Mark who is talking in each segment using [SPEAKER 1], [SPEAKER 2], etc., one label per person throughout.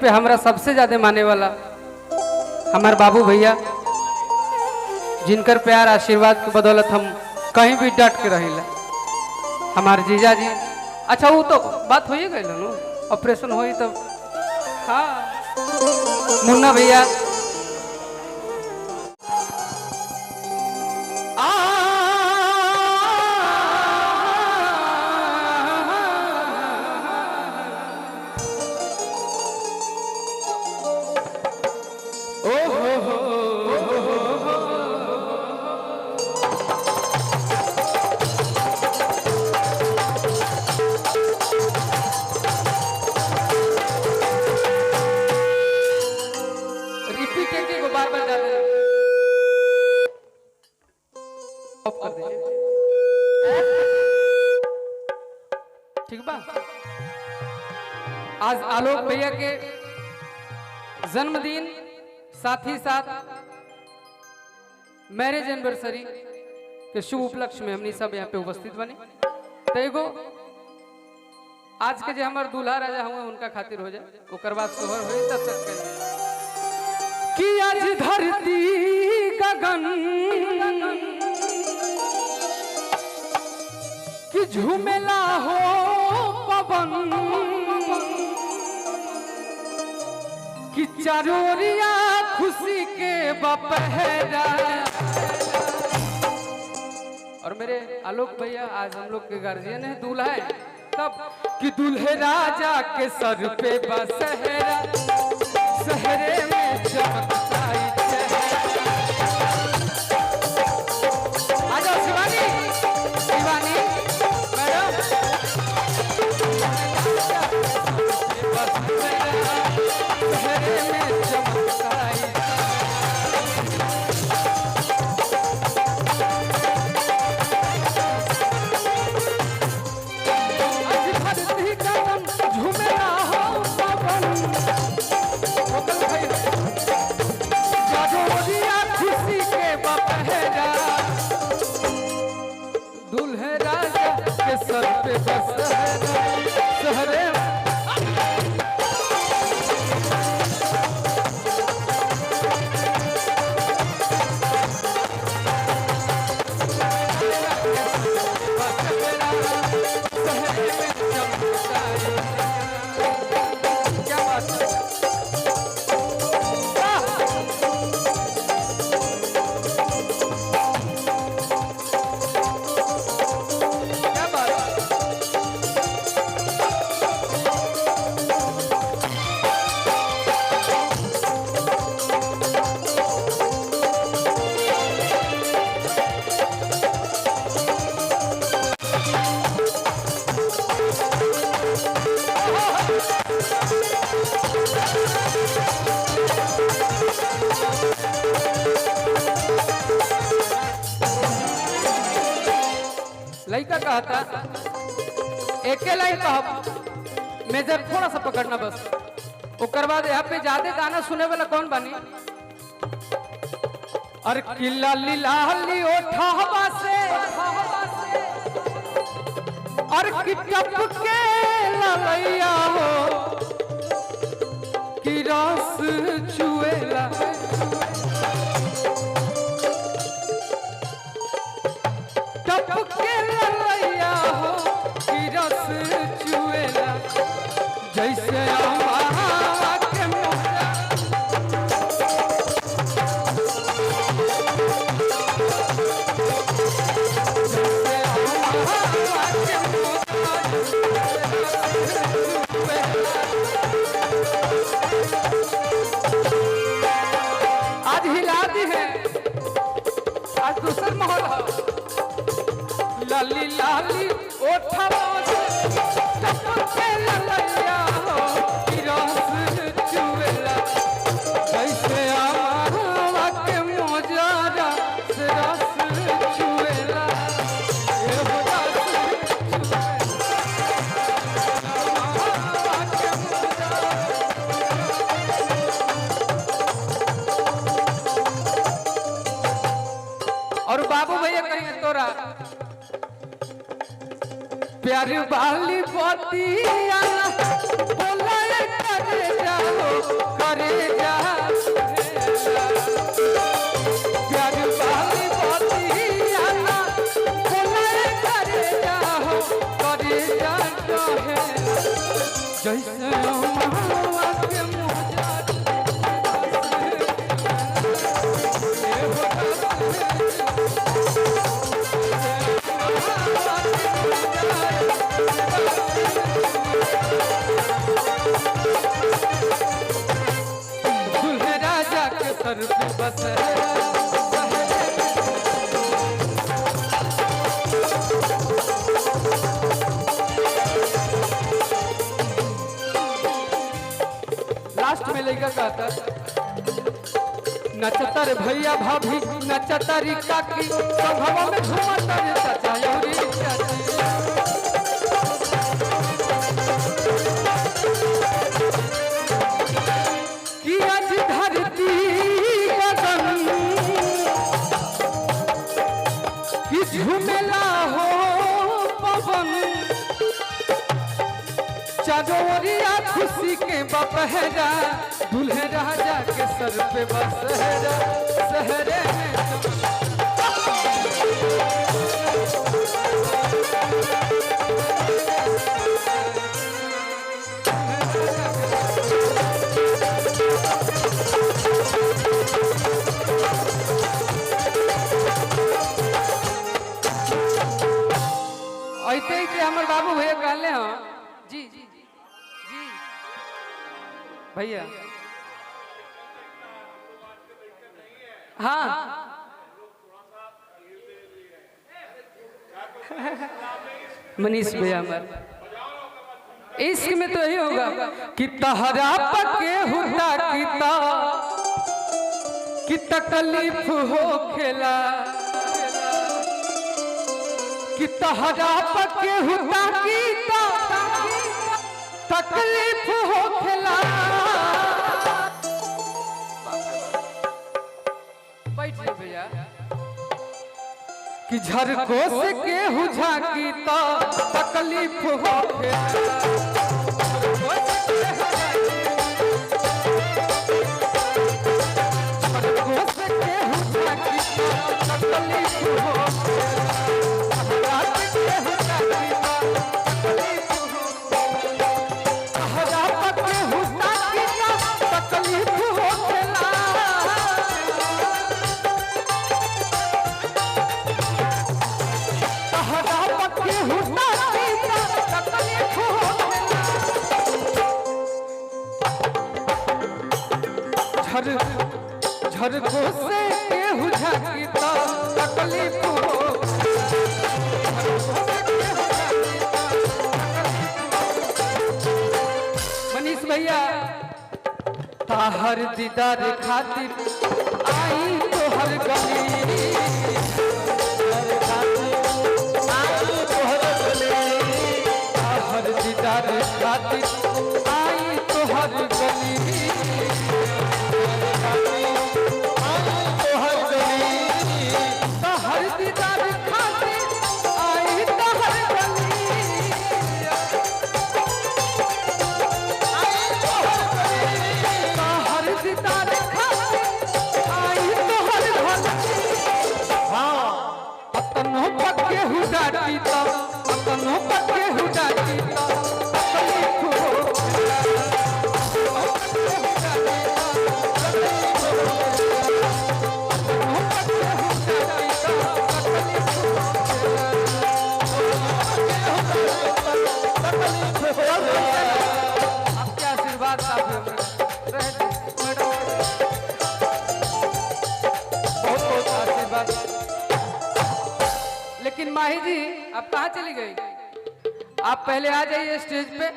[SPEAKER 1] पे हमारा सबसे ज्यादा माने वाला हमारे बाबू भैया, जिनकर प्यार आशीर्वाद के बदौलत हम कहीं भी डट के रहिला। हमारे जीजा जी, अच्छा वो तो बात हो ही गई ना, ऑपरेशन हो तो हाँ। मुन्ना भैया, बार बार जा देना, ऑफ कर दीजिए, ठीक बा। आज आलोक भैया के जन्मदिन, साथ ही साथ मैरिज एनिवर्सरी के शुभ उपलक्ष्य में हमनी सब यहाँ पे उपस्थित बने। तो एगो आज के जो हमारे दूल्हा राजा हुए उनका खातिर हो जाए, ओकर बाद सोहर हो तब तक कि आज धरती गगन कि झूमेला हो पवन, कि चारोरिया खुशी के बपहरा। और मेरे आलोक भैया आज हम लोग के गार्जियन है, दूल्हा है, तब कि दूल्हे राजा के सर पे बसहरा, सहरे में चमकता आ जाओ शिवानी, शिवानी मैडम, सहरे में चमकता दूल्हे राजा के सर पे बसहरा, सहरे लड़का कहा था एक लाइन कहा, मेजर थोड़ा सा पकड़ना बस, उसके बाद यहाँ पे ज्यादा गाना सुने वाला कौन बनी। और किला लाली ओठावा से और किटप के ललैया हो कि रस चुएला, टप के ललैया हो कि रस चुएला, जैसे आमा के मोरा आज हिला दी है, आज दूसर माहौल है। लाली लाली ओठवा से टपके ललैया हो कि रस चुएला, जैसे आमा के मोजारा से रस चुएला, ये हो रस चुएला, आमा के मोजारा। और बाबू भैया कहेंगे तोरा प्यार वाली बातिया बोला कर जाओ सर पे बसेरा लास्ट में लड़का कहता नचता रे भैया भाभी नचता री काकी संभवा में झूमता रे चाचा यौरी चाची कि आज धरती गगन कि झूमेला हो पवन चरोरिया खुशी के बपहरा दुल्हे राजा के सर पे बसेरा सहरे ऐसे हमारे बाबू भैया कहले हाँ जी जी जी जी भैया हाँ मनीष भैया हमारे इश्क में तो यही होगा कि तहरा पके हुटा कि तकलीफ हो खेला कि तहरा पके हुटा की तकलीफ हो खेला बैठिए भैया कि झरकोस के हुझा की तो तकलीफ हो खेला झरकोस के हुझा की तो तकलीफ हो झरको से केहू झाकी तो तकलीफ हो मनीष भैया ताहर दीदार खातिर आई तो हर गली ताहर दीदार खातिर आई तो हर गली लेकिन माही जी आप कहाँ चली गई? आप पहले आ जाइए स्टेज पे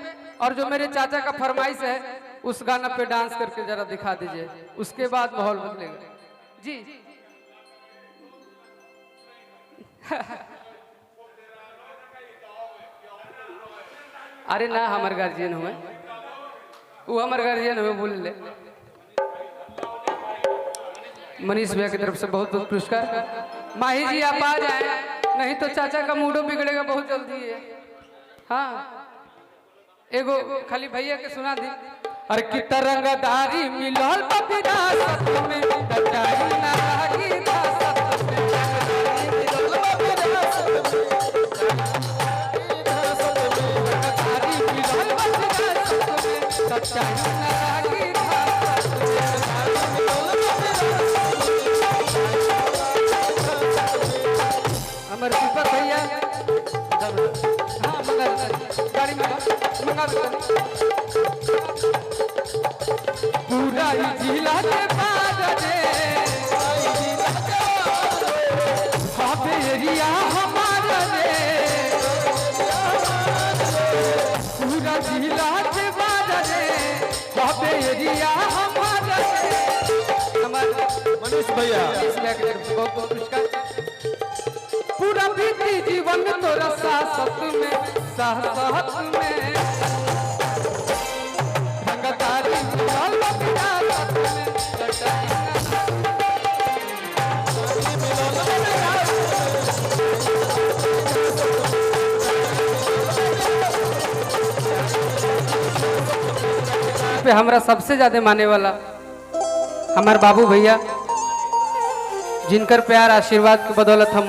[SPEAKER 1] और जो मेरे चाचा का फरमाइश है उस गाना पे डांस करके जरा दिखा दीजिए, उसके बाद माहौल बदलेगा जी। अरे ना हमारे गार्जियन हुए, वो हमारे गार्जियन हुए, बोल ले। मनीष भैया की तरफ से बहुत बहुत पुरस्कार। माही जी आप आ जाए, नहीं तो चाचा का मूडो बिगड़ेगा बहुत जल्दी है। हाँ एगो खाली भैया के सुना दी। अरे कि तरंगदारी मिलल विरासत में कटाई ना लागी विरासत में, तरंगदारी मिलल विरासत में कटाई ना लागी विरासत में। हमारे दीपक भैया हाँ मंगा गाड़ी में मंगा पूरा जिला के बाद रे जिंदगिया हमारा
[SPEAKER 2] मनीष भैया
[SPEAKER 1] बहुत पुरस्कार पूरा बीती जीवन तोरा साहस में रंगदारी पे हमरा सबसे ज्यादा माने वाला हमारे बाबू भैया जिनकर प्यार आशीर्वाद के बदौलत हम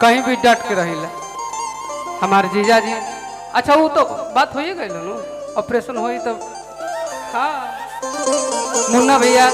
[SPEAKER 1] कहीं भी डट के रहिला हमारे जीजा जी। अच्छा वो तो बात हो ही गई ऑपरेशन हो तो हाँ मुन्ना भैया